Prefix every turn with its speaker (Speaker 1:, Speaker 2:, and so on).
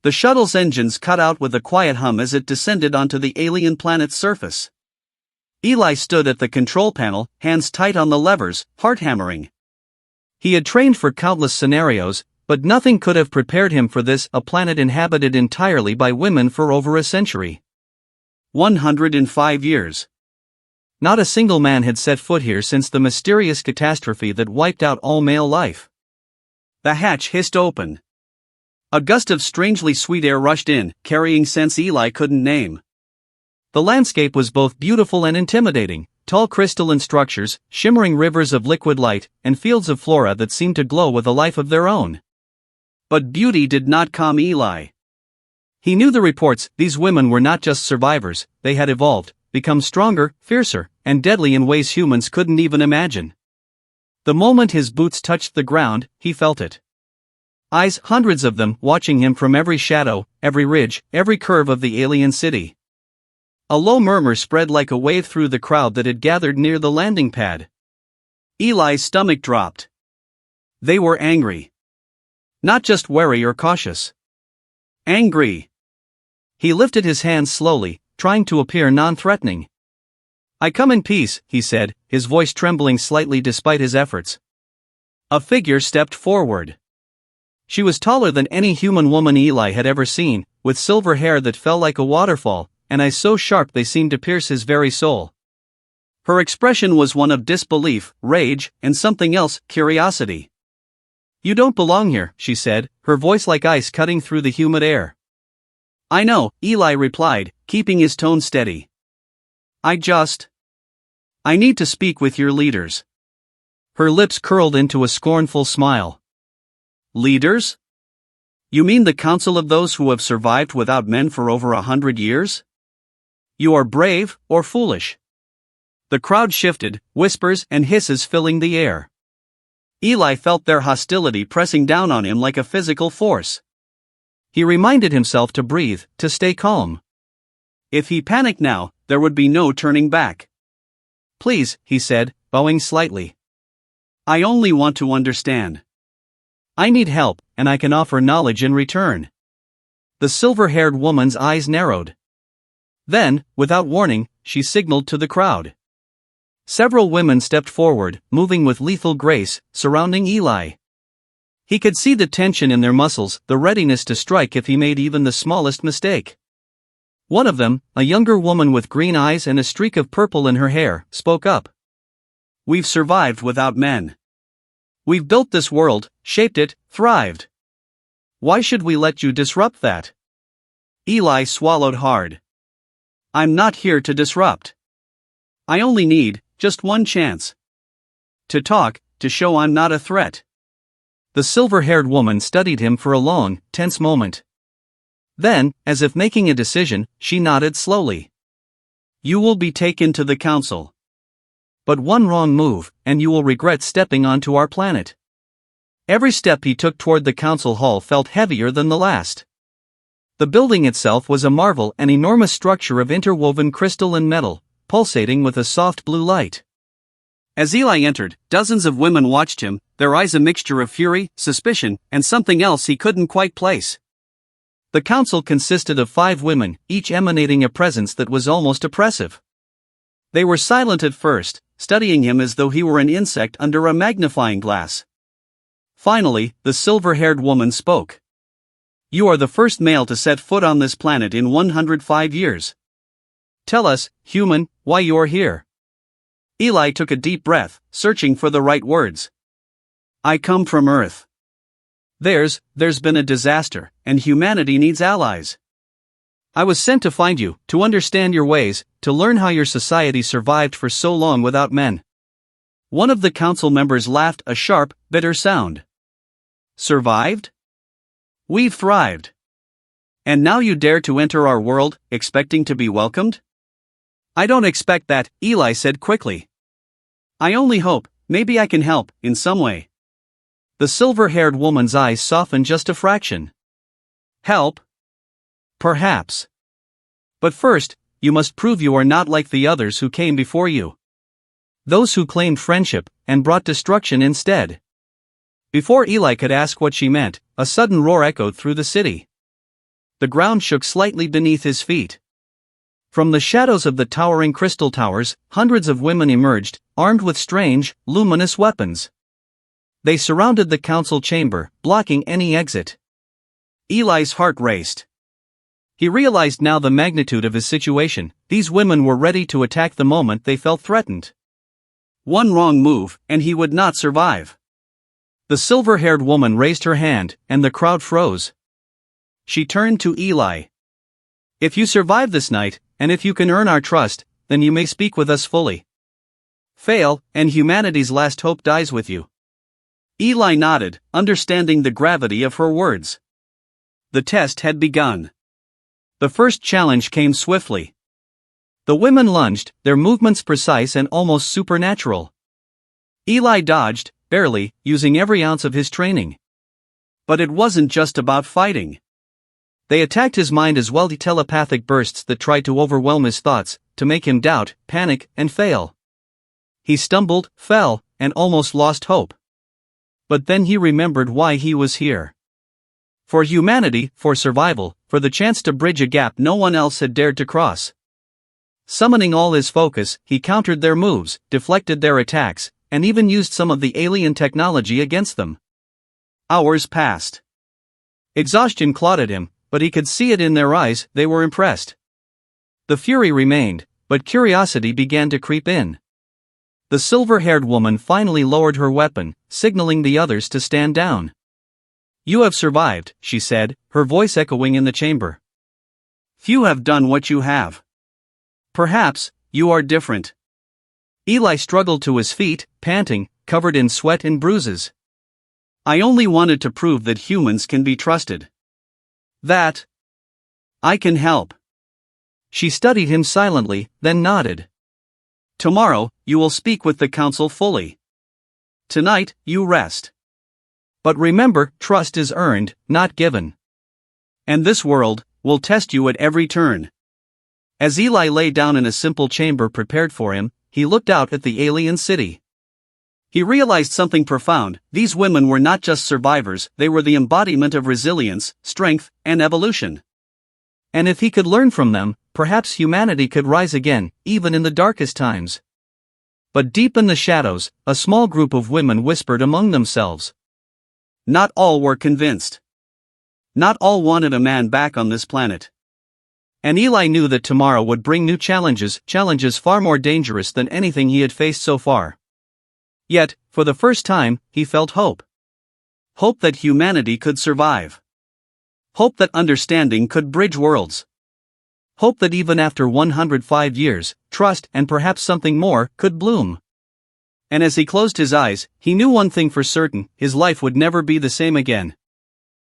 Speaker 1: The shuttle's engines cut out with a quiet hum as it descended onto the alien planet's surface. Eli stood at the control panel, hands tight on the levers, heart hammering. He had trained for countless scenarios, but nothing could have prepared him for this, a planet inhabited entirely by women for over a century. 105 years. Not a single man had set foot here since the mysterious catastrophe that wiped out all male life. The hatch hissed open. A gust of strangely sweet air rushed in, carrying scents Eli couldn't name. The landscape was both beautiful and intimidating, tall crystalline structures, shimmering rivers of liquid light, and fields of flora that seemed to glow with a life of their own. But beauty did not calm Eli. He knew the reports. These women were not just survivors, they had evolved, become stronger, fiercer, and deadly in ways humans couldn't even imagine. The moment his boots touched the ground, he felt it. Eyes, hundreds of them, watching him from every shadow, every ridge, every curve of the alien city. A low murmur spread like a wave through the crowd that had gathered near the landing pad. Eli's stomach dropped. They were angry. Not just wary or cautious. Angry. He lifted his hands slowly, trying to appear non-threatening. "I come in peace," he said, his voice trembling slightly despite his efforts. A figure stepped forward. She was taller than any human woman Eli had ever seen, with silver hair that fell like a waterfall, and eyes so sharp they seemed to pierce his very soul. Her expression was one of disbelief, rage, and something else, curiosity. "You don't belong here," she said, her voice like ice cutting through the humid air. "I know," Eli replied, keeping his tone steady. I need to speak with your leaders." Her lips curled into a scornful smile. "Leaders? You mean the council of those who have survived without men for over 100 years? You are brave, or foolish?" The crowd shifted, whispers and hisses filling the air. Eli felt their hostility pressing down on him like a physical force. He reminded himself to breathe, to stay calm. If he panicked now, there would be no turning back. "Please," he said, bowing slightly. "I only want to understand. I need help, and I can offer knowledge in return." The silver-haired woman's eyes narrowed. Then, without warning, she signaled to the crowd. Several women stepped forward, moving with lethal grace, surrounding Eli. He could see the tension in their muscles, the readiness to strike if he made even the smallest mistake. One of them, a younger woman with green eyes and a streak of purple in her hair, spoke up. "We've survived without men. We've built this world, shaped it, thrived. Why should we let you disrupt that?" Eli swallowed hard. "I'm not here to disrupt. I only need, just one chance. To talk, to show I'm not a threat." The silver-haired woman studied him for a long, tense moment. Then, as if making a decision, she nodded slowly. "You will be taken to the council. But one wrong move, and you will regret stepping onto our planet." Every step he took toward the council hall felt heavier than the last. The building itself was a marvel, an enormous structure of interwoven crystal and metal, pulsating with a soft blue light. As Eli entered, dozens of women watched him, their eyes a mixture of fury, suspicion, and something else he couldn't quite place. The council consisted of 5 women, each emanating a presence that was almost oppressive. They were silent at first, studying him as though he were an insect under a magnifying glass. Finally, the silver-haired woman spoke. "You are the first male to set foot on this planet in 105 years. Tell us, human, why you are here." Eli took a deep breath, searching for the right words. "I come from Earth. There's been a disaster, and humanity needs allies. I was sent to find you, to understand your ways, to learn how your society survived for so long without men." One of the council members laughed, a sharp, bitter sound. "Survived? We've thrived. And now you dare to enter our world, expecting to be welcomed?" "I don't expect that," Eli said quickly. "I only hope, maybe I can help, in some way." The silver-haired woman's eyes softened just a fraction. "Help? Perhaps. But first, you must prove you are not like the others who came before you. Those who claimed friendship, and brought destruction instead." Before Eli could ask what she meant, a sudden roar echoed through the city. The ground shook slightly beneath his feet. From the shadows of the towering crystal towers, hundreds of women emerged, armed with strange, luminous weapons. They surrounded the council chamber, blocking any exit. Eli's heart raced. He realized now the magnitude of his situation. These women were ready to attack the moment they felt threatened. One wrong move, and he would not survive. The silver-haired woman raised her hand, and the crowd froze. She turned to Eli. "If you survive this night, and if you can earn our trust, then you may speak with us fully. Fail, and humanity's last hope dies with you." Eli nodded, understanding the gravity of her words. The test had begun. The first challenge came swiftly. The women lunged, their movements precise and almost supernatural. Eli dodged, barely, using every ounce of his training. But it wasn't just about fighting. They attacked his mind as well, telepathic bursts that tried to overwhelm his thoughts, to make him doubt, panic, and fail. He stumbled, fell, and almost lost hope. But then he remembered why he was here. For humanity, for survival, for the chance to bridge a gap no one else had dared to cross. Summoning all his focus, he countered their moves, deflected their attacks, and even used some of the alien technology against them. Hours passed. Exhaustion clawed at him, but he could see it in their eyes. They were impressed. The fury remained, but curiosity began to creep in. The silver-haired woman finally lowered her weapon, signaling the others to stand down. "You have survived," she said, her voice echoing in the chamber. "Few have done what you have. Perhaps, you are different." Eli struggled to his feet, panting, covered in sweat and bruises. "I only wanted to prove that humans can be trusted. That I can help." She studied him silently, then nodded. "Tomorrow, you will speak with the council fully. Tonight, you rest. But remember, trust is earned, not given. And this world will test you at every turn." As Eli lay down in a simple chamber prepared for him, he looked out at the alien city. He realized something profound. These women were not just survivors, they were the embodiment of resilience, strength, and evolution. And if he could learn from them, perhaps humanity could rise again, even in the darkest times. But deep in the shadows, a small group of women whispered among themselves. Not all were convinced. Not all wanted a man back on this planet. And Eli knew that tomorrow would bring new challenges far more dangerous than anything he had faced so far. Yet, for the first time, he felt hope. Hope that humanity could survive. Hope that understanding could bridge worlds. Hope that even after 105 years, trust and perhaps something more could bloom. And as he closed his eyes, he knew one thing for certain: his life would never be the same again.